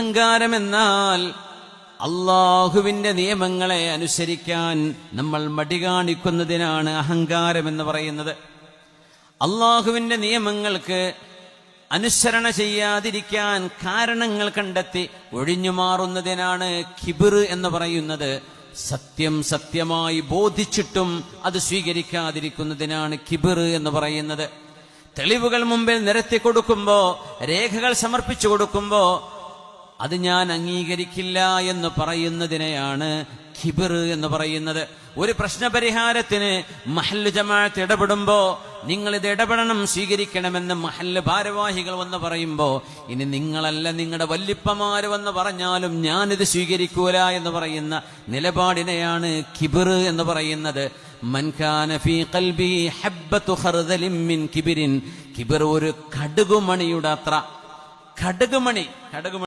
അഹങ്കാരമെന്നാൽ അള്ളാഹുവിന്റെ നിയമങ്ങളെ അനുസരിക്കാൻ നമ്മൾ മടി കാണിക്കുന്നതിനാണ് അഹങ്കാരമെന്ന് പറയുന്നത്. അള്ളാഹുവിന്റെ നിയമങ്ങൾക്ക് അനുസരണ ചെയ്യാതിരിക്കാൻ കാരണങ്ങൾ കണ്ടെത്തി ഒഴിഞ്ഞു മാറുന്നതിനാണ് കിബിർ എന്ന് പറയുന്നത്. സത്യം സത്യമായി ബോധിച്ചിട്ടും അത് സ്വീകരിക്കാതിരിക്കുന്നതിനാണ് കിബിർ എന്ന് പറയുന്നത്. തെളിവുകൾ മുമ്പിൽ നിരത്തി കൊടുക്കുമ്പോ, രേഖകൾ സമർപ്പിച്ചു കൊടുക്കുമ്പോ അത് ഞാൻ അംഗീകരിക്കില്ല എന്ന് പറയുന്നതിനെയാണ് കിബിർ എന്ന് പറയുന്നത്. ഒരു പ്രശ്നപരിഹാരത്തിന് മഹല്ല് ജമാഅത്ത് ഇടപെടുമ്പോ നിങ്ങൾ ഇത് ഇടപെടണം, സ്വീകരിക്കണമെന്ന് മഹല്ല് ഭാരവാഹികൾ വന്ന് പറയുമ്പോ, ഇനി നിങ്ങളല്ല നിങ്ങളുടെ വല്ലിപ്പമാര് വന്ന് പറഞ്ഞാലും ഞാനിത് സ്വീകരിക്കൂല എന്ന് പറയുന്ന നിലപാടിനെയാണ് കിബിർ എന്ന് പറയുന്നത്. മൻ കാന ഫീ ഖൽബിഹി ഹബ്ബത്തു ഖർദലിൻ മിൻ കിബിരിൻ, കിബിർ ഒരു കടുകുമണിയുടെ അത്ര, കടുകുമണി